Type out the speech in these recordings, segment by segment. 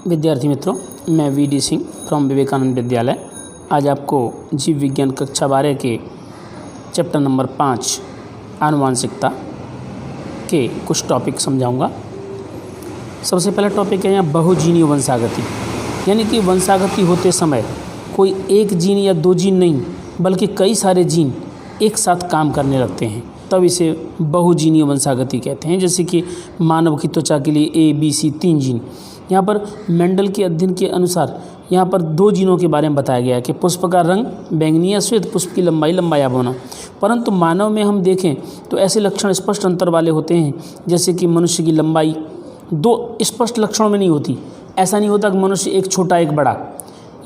विद्यार्थी मित्रों, मैं वीडी सिंह फ्रॉम विवेकानंद विद्यालय आज आपको जीव विज्ञान कक्षा 12 के चैप्टर नंबर 5 आनुवांशिकता के कुछ टॉपिक समझाऊंगा। सबसे पहला टॉपिक है यहाँ बहुजीनीय वंशागति, यानी कि वंशागति होते समय कोई एक जीन या दो जीन नहीं बल्कि कई सारे जीन एक साथ काम करने लगते हैं, तब इसे बहुजीनीय वंशागति कहते हैं। जैसे कि मानव की त्वचा के लिए ए बी सी 3 जीन। यहाँ पर मेंडल के अध्ययन के अनुसार यहाँ पर 2 जीनों के बारे में बताया गया है कि पुष्प का रंग बैंगनी या श्वेत, पुष्प की लंबाई लंबा या बौना। परंतु मानव में हम देखें तो ऐसे लक्षण स्पष्ट अंतर वाले होते हैं, जैसे कि मनुष्य की लंबाई 2 स्पष्ट लक्षणों में नहीं होती। ऐसा नहीं होता कि मनुष्य एक छोटा एक बड़ा,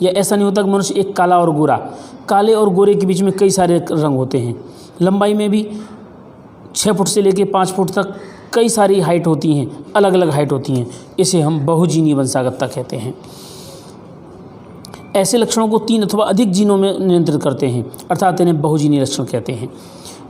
या ऐसा नहीं होता कि मनुष्य एक काला और गोरा। काले और गोरे के बीच में कई सारे रंग होते हैं। लंबाई में भी 6 फुट से लेकर 5 फुट तक कई सारी हाइट होती हैं, अलग अलग हाइट होती हैं। इसे हम बहुजीनीय वंशागतता कहते हैं। ऐसे लक्षणों को 3 अथवा अधिक जीनों में नियंत्रित करते हैं, अर्थात इन्हें बहुजीनीय लक्षण कहते हैं।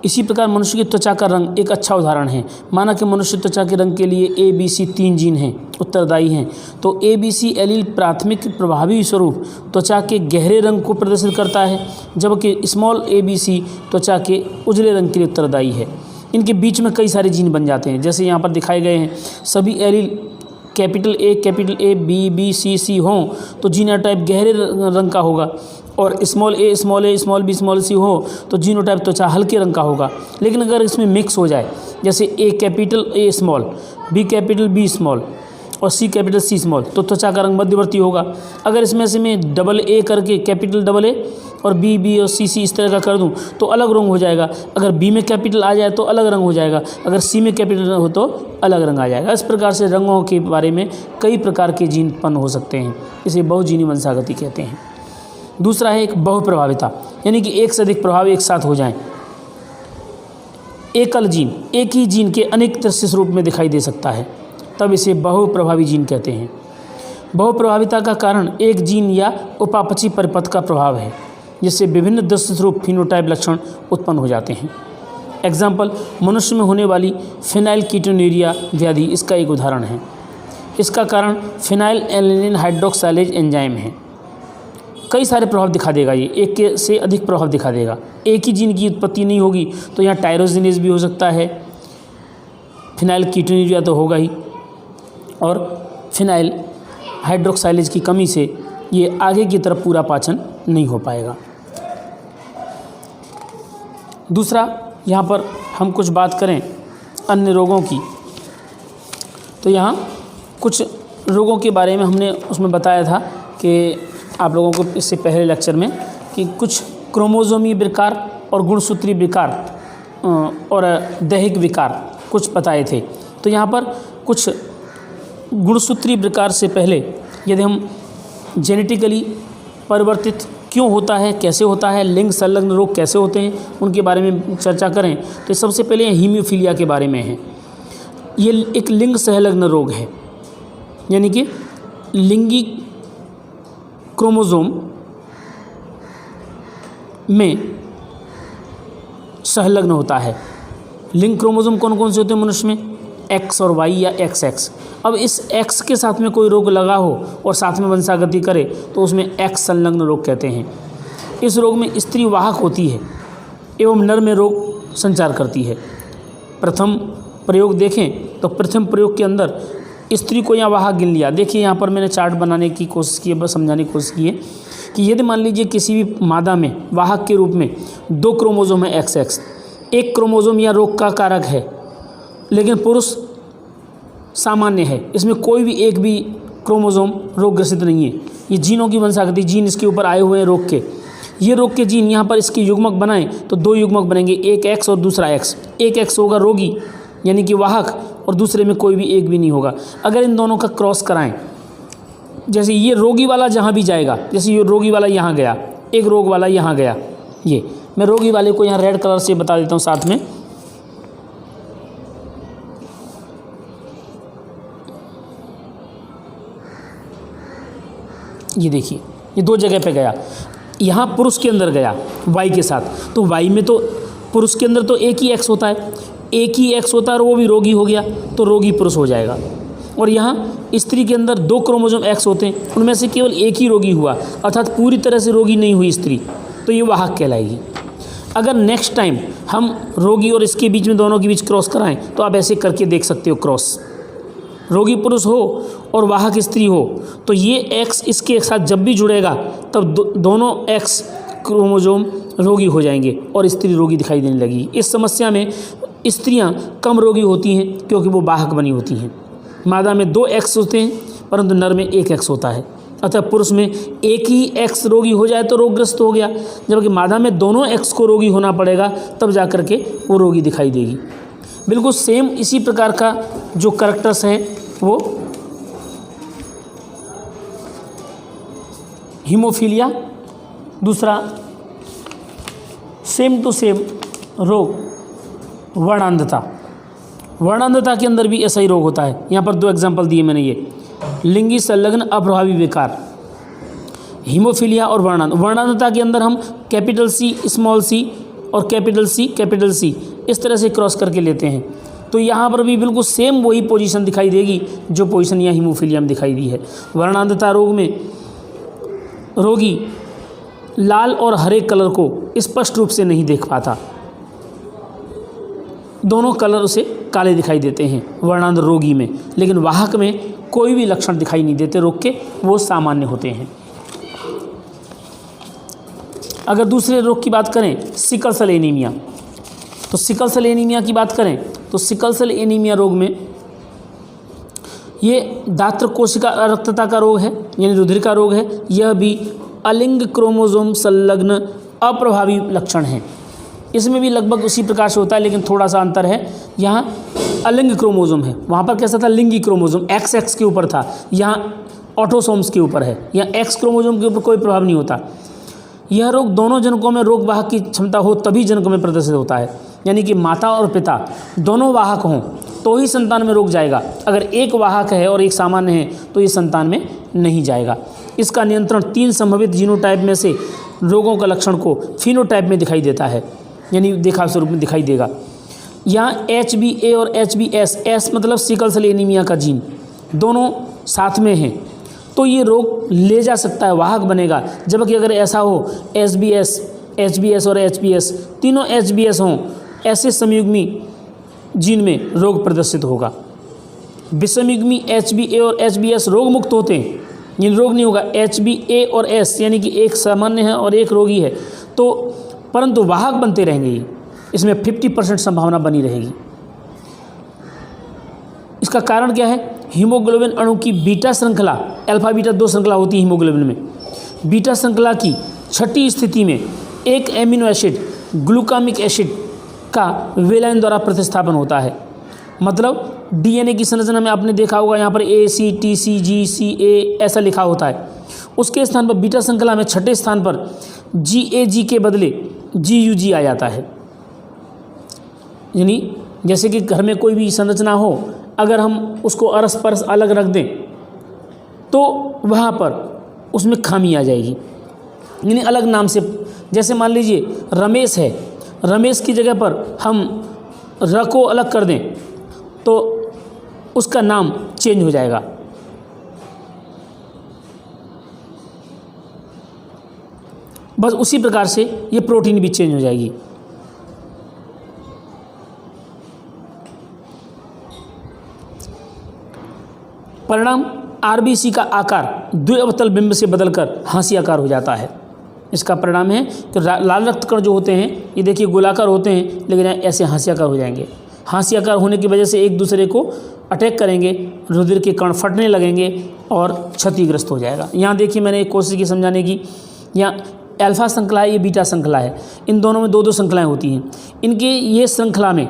इसी प्रकार मनुष्य की त्वचा का रंग एक अच्छा उदाहरण है। माना कि मनुष्य त्वचा के रंग के लिए ए बी सी 3 जीन हैं, उत्तरदायी हैं, तो ए बी सी एलील प्राथमिक प्रभावी स्वरूप त्वचा के गहरे रंग को प्रदर्शित करता है, जबकि स्मॉल ए बी सी त्वचा के उजले रंग के लिए उत्तरदायी है। इनके बीच में कई सारे जीन बन जाते हैं, जैसे यहाँ पर दिखाए गए हैं। सभी allele capital A B B C C हों तो जीनोटाइप गहरे रंग का होगा, और small A B small C हो तो जीनोटाइप त्वचा हल्के रंग का होगा। लेकिन अगर इसमें मिक्स हो जाए, जैसे A capital A small, B capital B small और सी कैपिटल सी स्मॉल, तो त्वचा का रंग मध्यवर्ती होगा। अगर इसमें से मैं डबल ए करके कैपिटल डबल ए और बी बी और सी सी इस तरह का कर दूं तो अलग रंग हो जाएगा। अगर बी में कैपिटल आ जाए तो अलग रंग हो जाएगा, अगर सी में कैपिटल हो तो अलग रंग आ जाएगा। इस प्रकार से रंगों के बारे में कई प्रकार के जीन उत्पन्न हो सकते हैं, इसे बहुजीनीय वंशागति कहते हैं। दूसरा है एक बहुप्रभाविता, यानी कि एक से अधिक प्रभाव एक साथ हो जाएं। एकल जीन एक ही जीन के अनेक दृश्य स्वरूप में दिखाई दे सकता है, तब इसे बहुप्रभावी जीन कहते हैं। बहुप्रभाविता का कारण एक जीन या उपापचयी परिपथ का प्रभाव है, जिससे विभिन्न दृश्य स्वरूप फिनोटाइप लक्षण उत्पन्न हो जाते हैं। एग्जाम्पल, मनुष्य में होने वाली फेनाइलकीटोन्यूरिया व्याधि इसका एक उदाहरण है। इसका कारण फिनाइल एलेनिन हाइड्रोक्साइलेज एंजाइम है। कई सारे प्रभाव दिखा देगा, ये एक के से अधिक प्रभाव दिखा देगा। एक ही जीन की उत्पत्ति नहीं होगी तो यहाँ टायरोजिनेज भी हो सकता है, फेनाइलकीटोन्यूरिया तो होगा ही, और फिनाइल हाइड्रोक्साइलेज की कमी से ये आगे की तरफ पूरा पाचन नहीं हो पाएगा। दूसरा, यहाँ पर हम कुछ बात करें अन्य रोगों की, तो यहाँ कुछ रोगों के बारे में हमने उसमें बताया था कि आप लोगों को इससे पहले लेक्चर में कि कुछ क्रोमोजोमी विकार और गुणसूत्री विकार और दैहिक विकार कुछ बताए थे। तो यहाँ पर कुछ गुणसूत्री विकार से पहले यदि हम जेनेटिकली परिवर्तित क्यों होता है, कैसे होता है, लिंग संलग्न रोग कैसे होते हैं, उनके बारे में चर्चा करें तो सबसे पहले हीमोफीलिया के बारे में है। ये एक लिंग संलग्न रोग है, यानी कि लिंगी क्रोमोसोम में संलग्न होता है। लिंग क्रोमोसोम कौन कौन से होते हैं मनुष्य में? एक्स और वाई या एक्स एक्स। अब इस एक्स के साथ में कोई रोग लगा हो और साथ में वंशागति करे तो उसमें एक्स संलग्न रोग कहते हैं। इस रोग में स्त्री वाहक होती है एवं नर में रोग संचार करती है। प्रथम प्रयोग देखें तो प्रथम प्रयोग के अंदर स्त्री को यहाँ वाहक गिन लिया। देखिए यहाँ पर मैंने चार्ट बनाने की कोशिश की है, बस समझाने की कोशिश की है कि यदि मान लीजिए किसी भी मादा में वाहक के रूप में 2 क्रोमोसोम है एक्स एक्स, एक क्रोमोसोम या रोग का कारक है, लेकिन पुरुष सामान्य है, इसमें कोई भी एक भी क्रोमोसोम रोग ग्रसित नहीं है। ये जीनों की वंशागति, जीन इसके ऊपर आए हुए हैं रोग के। ये रोग के जीन यहाँ पर इसके युग्मक बनाएं तो 2 युग्मक बनेंगे, एक एक्स और दूसरा एक्स। एक एक्स होगा रोगी यानी कि वाहक, और दूसरे में कोई भी एक भी नहीं होगा। अगर इन दोनों का क्रॉस कराएं, जैसे ये रोगी वाला जहाँ भी जाएगा, जैसे ये रोगी वाला यहाँ गया, एक रोग वाला यहाँ गया, ये मैं रोगी वाले को यहाँ रेड कलर से बता देता हूँ साथ में। ये देखिए ये 2 जगह पे गया, यहाँ पुरुष के अंदर गया वाई के साथ, तो वाई में तो पुरुष के अंदर तो एक ही एक्स होता है, एक ही एक्स होता है और वो भी रोगी हो गया तो रोगी पुरुष हो जाएगा। और यहाँ स्त्री के अंदर 2 क्रोमोसोम X होते हैं, उनमें से केवल एक ही रोगी हुआ, अर्थात पूरी तरह से रोगी नहीं हुई स्त्री, तो ये वाहक कहलाएगी। अगर नेक्स्ट टाइम हम रोगी और इसके बीच में, दोनों के बीच क्रॉस कराएं तो आप ऐसे करके देख सकते हो क्रॉस, रोगी पुरुष हो और वाहक स्त्री हो तो ये X इसके साथ जब भी जुड़ेगा तब दोनों X क्रोमोसोम रोगी हो जाएंगे और स्त्री रोगी दिखाई देने लगी। इस समस्या में स्त्रियां कम रोगी होती हैं क्योंकि वो वाहक बनी होती हैं। मादा में 2 X होते हैं परंतु नर में 1 X होता है, अतः पुरुष में एक ही X रोगी हो जाए तो रोगग्रस्त हो गया, जबकि मादा में दोनों X को रोगी होना पड़ेगा तब जा कर के वो रोगी दिखाई देगी। बिल्कुल सेम इसी प्रकार का जो करैक्टर्स हैं वो हीमोफीलिया, दूसरा सेम टू सेम रोग वर्णांधता। वर्णांधता के अंदर भी ऐसा ही रोग होता है। यहाँ पर 2 एग्जाम्पल दिए मैंने, ये लिंगी संलग्न अप्रभावी विकार, हीमोफीलिया और वर्णांधता के अंदर हम कैपिटल C स्मॉल c और कैपिटल C इस तरह से क्रॉस करके लेते हैं, तो यहाँ पर भी बिल्कुल सेम वही पोजीशन दिखाई देगी जो पोजीशन यहाँ हीमोफीलिया में दिखाई दी है। वर्णांधता रोग में रोगी लाल और हरे कलर को स्पष्ट रूप से नहीं देख पाता, दोनों कलर उसे काले दिखाई देते हैं वर्णांध रोगी में, लेकिन वाहक में कोई भी लक्षण दिखाई नहीं देते रोग के, वो सामान्य होते हैं। अगर दूसरे रोग की बात करें सिकल सेल एनीमिया, तो सिकल सेल एनीमिया की बात करें तो सिकल सेल एनीमिया रोग में ये दात्र कोशिका अरक्तता का रोग है, यानी रुधिर का रोग है। यह भी अलिंग क्रोमोसोम संलग्न अप्रभावी लक्षण है। इसमें भी लगभग उसी प्रकार से होता है, लेकिन थोड़ा सा अंतर है। यहाँ अलिंग क्रोमोसोम है, वहाँ पर कैसा था, लिंगी क्रोमोसोम XX के ऊपर था, यहाँ ऑटोसोम्स के ऊपर है। यहाँ X क्रोमोसोम के ऊपर कोई प्रभाव नहीं होता। यह रोग दोनों जनकों में रोग वाहक की क्षमता हो तभी जनकों में प्रदर्शित होता है, यानी कि माता और पिता दोनों वाहक हों तो ही संतान में रोग जाएगा। अगर एक वाहक है और एक सामान्य है तो ये संतान में नहीं जाएगा। इसका नियंत्रण 3 संभावित जीनोटाइप में से रोगों का लक्षण को फिनोटाइप में दिखाई देता है, यानी देखा स्वरूप में दिखाई देगा। यहाँ HbA और HbS, S मतलब सिकल सेल एनीमिया का जीन, दोनों साथ में हैं तो ये रोग ले जा सकता है, वाहक बनेगा। जबकि अगर ऐसा हो HbS और HbS तीनों HbS हों, ऐसे संयुग्मी जीन में रोग प्रदर्शित होगा। विषमयुग्मी HbA और HbS रोग मुक्त होते हैं, जिन रोग नहीं होगा। HbA और S यानी कि एक सामान्य है और एक रोगी है, तो परंतु वाहक बनते रहेंगे, इसमें 50% संभावना बनी रहेगी। इसका कारण क्या है, हीमोग्लोबिन अणु की बीटा श्रृंखला, अल्फा बीटा 2 श्रृंखला होती है हीमोग्लोबिन में। बीटा श्रृंखला की छठी स्थिति में एक एमिनो एसिड ग्लूकामिक एसिड का वेलाइन द्वारा प्रतिस्थापन होता है। मतलब DNA की संरचना में आपने देखा होगा यहाँ पर ACTCGCA ऐसा लिखा होता है, उसके स्थान पर बीटा श्रृंखला में छठे स्थान पर GAG के बदले GUG आ जाता है। यानी जैसे कि घर में कोई भी संरचना हो, अगर हम उसको अरस परस अलग रख दें तो वहाँ पर उसमें खामी आ जाएगी, यानी अलग नाम से। जैसे मान लीजिए रमेश है, रमेश की जगह पर हम र को अलग कर दें तो उसका नाम चेंज हो जाएगा। बस उसी प्रकार से ये प्रोटीन भी चेंज हो जाएगी। परिणाम RBC का आकार द्विअवतल बिंब से बदलकर हांसी आकार हो जाता है। इसका परिणाम है कि लाल रक्त कण जो होते हैं ये देखिए गोलाकार होते हैं, लेकिन ऐसे हांसी आकार हो जाएंगे। हांसी आकार होने की वजह से एक दूसरे को अटैक करेंगे, रुधिर के कण फटने लगेंगे और क्षतिग्रस्त हो जाएगा। यहाँ देखिए मैंने एक कोशिश की समझाने की, यहाँ अल्फा श्रृंखला है, ये बीटा श्रृंखला है, इन दोनों में 2-2 श्रृंखलाएँ होती हैं। इनके ये श्रृंखला में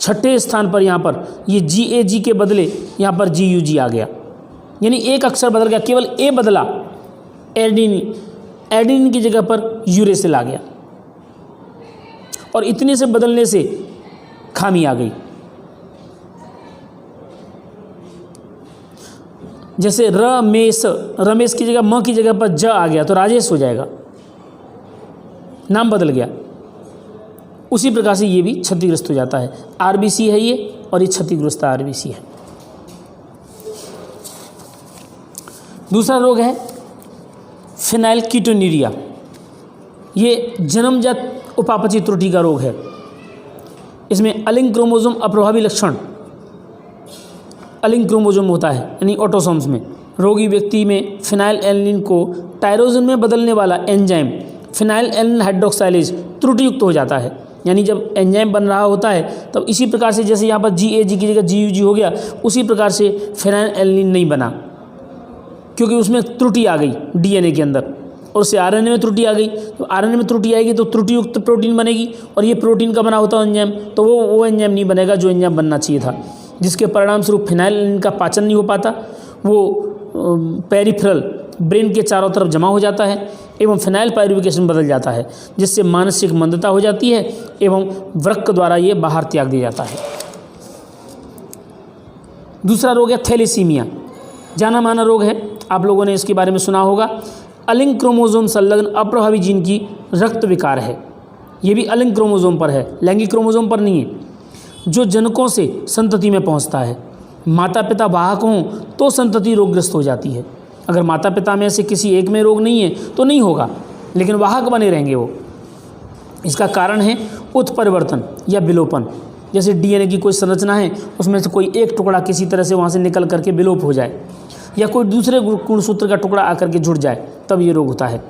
छठे स्थान पर यहाँ पर ये GAG के बदले यहाँ पर GUG आ गया, यानी एक अक्षर बदल गया, केवल A बदला, एडेनिन की जगह पर यूरेसिल आ गया, और इतने से बदलने से खामी आ गई। जैसे रमेश की जगह म की जगह पर ज आ गया तो राजेश हो जाएगा, नाम बदल गया। उसी प्रकार से ये भी क्षतिग्रस्त हो जाता है। RBC है ये, और ये क्षतिग्रस्त RBC है। दूसरा रोग है फिनाइलकीटोन्यूरिया। ये जन्मजात उपापचय त्रुटि का रोग है। इसमें अलिंग क्रोमोसोम अप्रभावी लक्षण अलिंग क्रोमोसोम होता है, यानी ऑटोसोम्स में। रोगी व्यक्ति में फिनाइलएलनिन को टायरोसिन में बदलने वाला एंजाइम फिनाइलएलनिन हाइड्रोक्साइलेज त्रुटियुक्त हो जाता है। यानी जब एंजाइम बन रहा होता है तब इसी प्रकार से, जैसे यहाँ पर GAG की जगह GUG हो गया, उसी प्रकार से फिनाइलएलनिन नहीं बना, क्योंकि उसमें त्रुटि आ गई DNA के अंदर, और उससे RNA में त्रुटि आ गई। तो RNA में त्रुटि आएगी तो त्रुटियुक्त प्रोटीन बनेगी, और ये प्रोटीन का बना होता है एंजाइम, तो वो एंजाइम नहीं बनेगा जो एंजाइम बनना चाहिए था, जिसके परिणाम स्वरूप फिनाइलएलनिन का पाचन नहीं हो पाता। वो पेरिफेरल ब्रेन के चारों तरफ जमा हो जाता है एवं फिनाइल पायरुवेशन बदल जाता है, जिससे मानसिक मंदता हो जाती है एवं वृक्क द्वारा ये बाहर त्याग दिया जाता है। दूसरा रोग है थैलेसीमिया। जाना माना रोग है, आप लोगों ने इसके बारे में सुना होगा। अलिंग क्रोमोसोम संलग्न अप्रभावी जीन की रक्त विकार है। ये भी अलिंग क्रोमोसोम पर है, लैंगिक क्रोमोसोम पर नहीं है, जो जनकों से संतति में पहुंचता है। माता पिता वाहक हों तो संतति रोगग्रस्त हो जाती है। अगर माता पिता में से किसी एक में रोग नहीं है तो नहीं होगा, लेकिन वाहक बने रहेंगे वो। इसका कारण है उत्परिवर्तन या विलोपन। जैसे DNA की कोई संरचना है, उसमें से कोई एक टुकड़ा किसी तरह से वहाँ से निकल करके विलोप हो जाए, या कोई दूसरे गुणसूत्र का टुकड़ा आकर के जुड़ जाए, तब ये रोग होता है।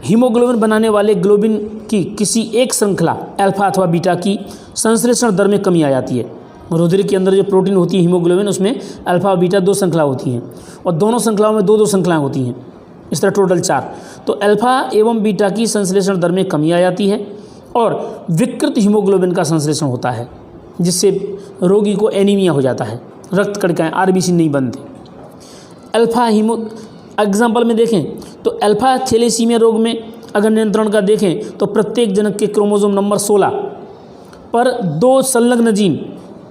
हीमोग्लोबिन बनाने वाले ग्लोबिन की किसी एक श्रृंखला अल्फा अथवा बीटा की संश्लेषण दर में कमी आ जाती है। रुधिर के अंदर जो प्रोटीन होती है हीमोग्लोबिन, उसमें अल्फा और बीटा 2 श्रृंखला होती हैं, और दोनों श्रृंखलाओं में 2-2 श्रृंखलाएँ होती हैं, इस तरह टोटल 4। तो अल्फा एवं बीटा की संश्लेषण दर में कमी आ जाती है और विकृत हीमोग्लोबिन का संश्लेषण होता है, जिससे रोगी को एनीमिया हो जाता है, रक्त कणिकाएँ RBC नहीं बनती। अल्फा एग्जाम्पल में देखें तो अल्फा थैलेसीमिया रोग में अगर नियंत्रण का देखें तो प्रत्येक जनक के क्रोमोसोम नंबर 16 पर 2 संलग्न जीन,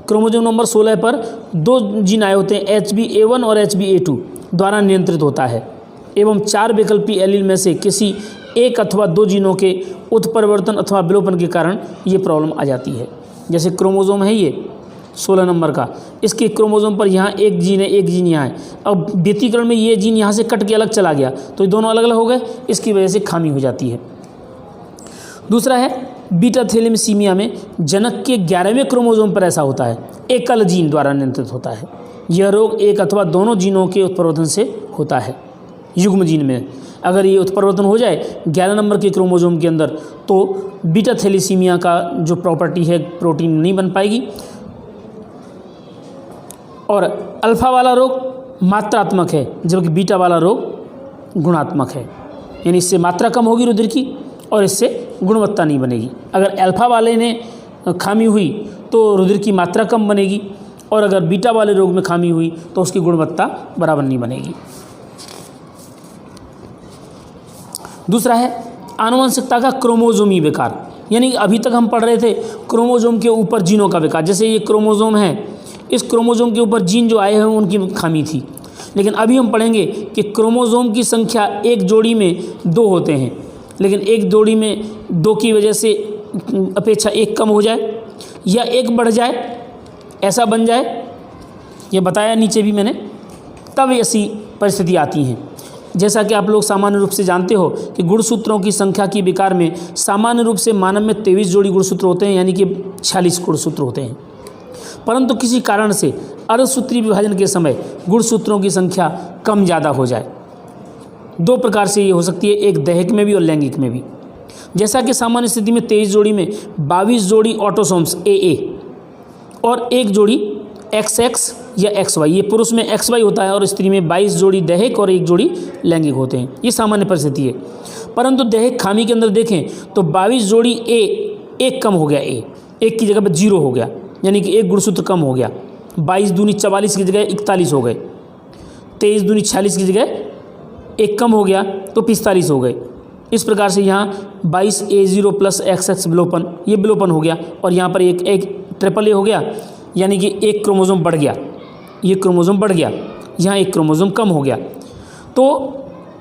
क्रोमोसोम नंबर 16 पर 2 जीन आए होते हैं, HBA1 और HBA2 द्वारा नियंत्रित होता है, एवं 4 वैकल्पिक एलील में से किसी एक अथवा 2 जीनों के उत्परिवर्तन अथवा विलोपन के कारण ये प्रॉब्लम आ जाती है। जैसे क्रोमोसोम है ये 16 नंबर का, इसके क्रोमोसोम पर यहाँ एक जीन है, एक जीन यहाँ है। अब व्यतिकरण में ये जीन यहाँ से कट के अलग चला गया तो ये दोनों अलग अलग हो गए, इसकी वजह से खामी हो जाती है। दूसरा है बीटा थैलेसीमिया में जनक के 11वें क्रोमोसोम पर ऐसा होता है, एकल जीन द्वारा नियंत्रित होता है। यह रोग एक अथवा दोनों जीनों के उत्परिवर्तन से होता है। युग्म जीन में अगर ये उत्परिवर्तन हो जाए 11 नंबर के क्रोमोसोम के अंदर, तो बीटा थैलेसीमिया का जो प्रॉपर्टी है प्रोटीन नहीं बन पाएगी। और अल्फा वाला रोग मात्रात्मक है, जबकि बीटा वाला रोग गुणात्मक है, यानी इससे मात्रा कम होगी रुधिर की और इससे गुणवत्ता नहीं बनेगी। अगर अल्फा वाले ने खामी हुई तो रुधिर की मात्रा कम बनेगी, और अगर बीटा वाले रोग में खामी हुई तो उसकी गुणवत्ता बराबर नहीं बनेगी। दूसरा है आनुवंशिकता का क्रोमोसोमी विकार, यानी अभी तक हम पढ़ रहे थे क्रोमोसोम के ऊपर जीनों का विकार। जैसे ये क्रोमोसोम है, इस क्रोमोसोम के ऊपर जीन जो आए हैं उनकी खामी थी, लेकिन अभी हम पढ़ेंगे कि क्रोमोसोम की संख्या एक जोड़ी में 2 होते हैं, लेकिन एक जोड़ी में 2 की वजह से अपेक्षा एक कम हो जाए या एक बढ़ जाए, ऐसा बन जाए, ये बताया नीचे भी मैंने, तब ऐसी परिस्थिति आती हैं। जैसा कि आप लोग सामान्य रूप से जानते हो कि गुणसूत्रों की संख्या की विकार में सामान्य रूप से मानव में 23 जोड़ी गुणसूत्र होते हैं, यानी कि 46 गुणसूत्र होते हैं, परंतु किसी कारण से अर्धसूत्री विभाजन के समय गुणसूत्रों की संख्या कम ज़्यादा हो जाए। 2 प्रकार से ये हो सकती है, एक दैहिक में भी और लैंगिक में भी। जैसा कि सामान्य स्थिति में 23 जोड़ी में 22 जोड़ी ऑटोसोम्स AA और 1 जोड़ी XX या XY, ये पुरुष में XY होता है और स्त्री में 22 जोड़ी दैहिक और 1 जोड़ी लैंगिक होते हैं। ये सामान्य परिस्थिति है। परंतु दैहिक खामी के अंदर देखें तो 22 जोड़ी A, 1 कम हो गया, A 1 की जगह पर 0 हो गया, यानी कि 1 गुणसूत्र कम हो गया। 22 दूनी 44 की जगह 41 हो गए, 23 दूनी 46 की जगह 1 कम हो गया तो 45 हो गए। इस प्रकार से यहाँ 22 A0 प्लस XX विलोपन, ये विलोपन हो गया, और यहाँ पर एक ट्रिपल A हो गया, यानी कि 1 क्रोमोसोम बढ़ गया, ये क्रोमोसोम बढ़ गया, यहाँ 1 क्रोमोसोम कम हो गया। तो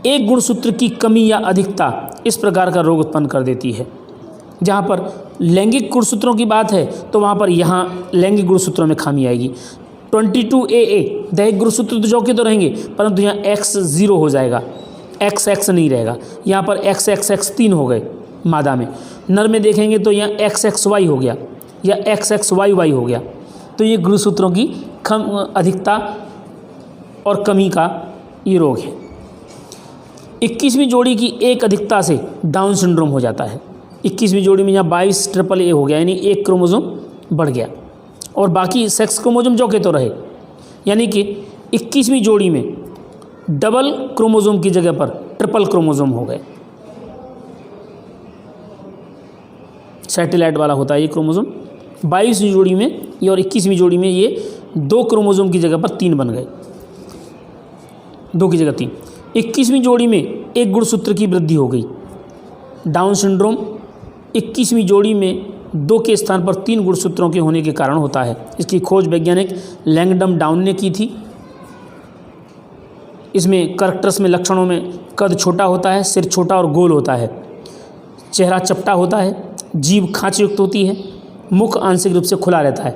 एक गुणसूत्र की कमी या अधिकता इस प्रकार का रोग उत्पन्न कर देती है। जहाँ पर लैंगिक गुणसूत्रों की बात है तो वहाँ पर यहाँ लैंगिक गुणसूत्रों में खामी आएगी। 22AA दैहिक गुणसूत्र तो जो के तो रहेंगे, परंतु यहाँ X 0 हो जाएगा, XX नहीं रहेगा। यहाँ पर XXX 3 हो गए मादा में। नर में देखेंगे तो यहाँ XXY हो गया या XXYY हो गया। तो ये गुणसूत्रों की अधिकता और कमी का ये रोग है। 21वीं जोड़ी की एक अधिकता से डाउन सिंड्रोम हो जाता है। 21वीं जोड़ी में यहाँ 22 AAA हो गया, यानी एक क्रोमोसोम बढ़ गया और बाकी सेक्स क्रोमोसोम जो के तो रहे, यानी कि 21वीं जोड़ी में डबल क्रोमोसोम की जगह पर ट्रिपल क्रोमोसोम हो गए। सैटेलाइट वाला होता है ये क्रोमोसोम। 22वीं जोड़ी में ये और 21वीं जोड़ी में ये 2 क्रोमोसोम की जगह पर 3 बन गए, 2 की जगह 3। 21वीं जोड़ी में एक गुणसूत्र की वृद्धि हो गई। डाउन सिंड्रोम 21वीं जोड़ी में 2 के स्थान पर 3 गुणसूत्रों के होने के कारण होता है। इसकी खोज वैज्ञानिक लैंगडम डाउन ने की थी। इसमें कैरेक्टर्स में लक्षणों में कद छोटा होता है, सिर छोटा और गोल होता है, चेहरा चपटा होता है, जीभ खांचयुक्त होती है, मुख आंशिक रूप से खुला रहता है,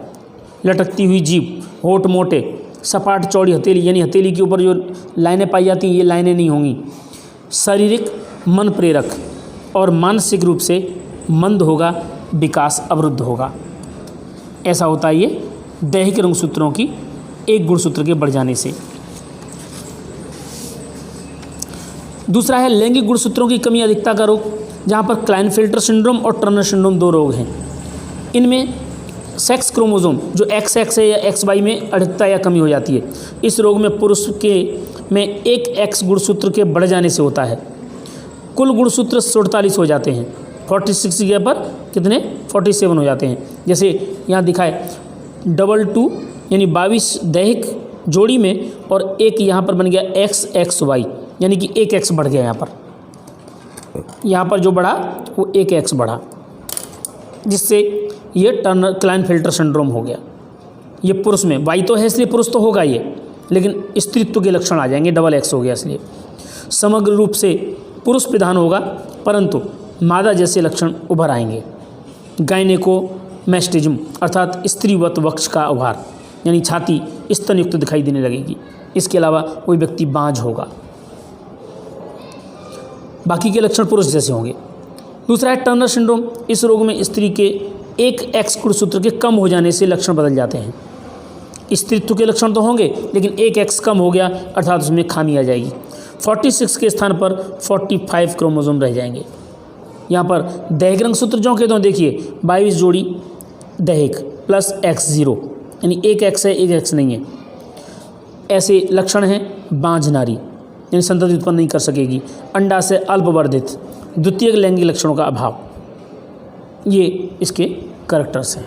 लटकती हुई जीभ, होठ मोटे, सपाट चौड़ी हथेली, यानी हथेली के ऊपर जो लाइनें पाई जाती हैं ये लाइनें नहीं होंगी, शारीरिक मन प्रेरक और मानसिक रूप से मंद होगा, विकास अवरुद्ध होगा। ऐसा होता है ये दैहिक रंगसूत्रों की एक गुणसूत्र के बढ़ जाने से। दूसरा है लैंगिक गुणसूत्रों की कमी अधिकता का रोग, जहाँ पर क्लाइनफेल्टर सिंड्रोम और टर्नर सिंड्रोम 2 रोग हैं। इनमें सेक्स क्रोमोसोम जो XX है या XY में अधिकता या कमी हो जाती है। इस रोग में पुरुष के में एक X गुणसूत्र के बढ़ जाने से होता है। कुल गुणसूत्र 47 हो जाते हैं, 46 की जगह पर कितने 47 हो जाते हैं। जैसे यहाँ दिखाए 22 यानी 22 दैहिक जोड़ी में और एक यहाँ पर बन गया XXY, यानी कि एक X बढ़ गया। यहाँ पर जो बढ़ा वो एक X बढ़ा, जिससे ये टर्नर क्लाइनफेल्टर सिंड्रोम हो गया। ये पुरुष में Y तो है इसलिए पुरुष तो होगा ये, लेकिन स्त्रीत्व के लक्षण आ जाएंगे, डबल X हो गया इसलिए। समग्र रूप से पुरुष प्रधान होगा, परंतु मादा जैसे लक्षण उभर आएंगे। गायनेकोमैस्टिज्म अर्थात स्त्रीवत वक्ष का उभार, यानी छाती स्तनयुक्त दिखाई देने लगेगी। इसके अलावा कोई व्यक्ति बांझ होगा। बाकी के लक्षण पुरुष जैसे होंगे। दूसरा है टर्नर सिंड्रोम। इस रोग में स्त्री के एक X गुणसूत्र के कम हो जाने से लक्षण बदल जाते हैं। स्त्रीत्व के लक्षण तो होंगे, लेकिन एक X कम हो गया अर्थात उसमें खामी आ जाएगी। 46 के स्थान पर 45 क्रोमोसोम रह जाएंगे। यहाँ पर दैहिक रंगसूत्र जो के तो देखिए 22 जोड़ी दैहिक प्लस X0, यानी एक X है एक X नहीं है। ऐसे लक्षण हैं बांझ नारी, यानी संतति उत्पन्न नहीं कर सकेगी। अंडा से अल्पवर्धित, द्वितीय लैंगिक लक्षणों का अभाव, ये इसके कैरेक्टर्स हैं।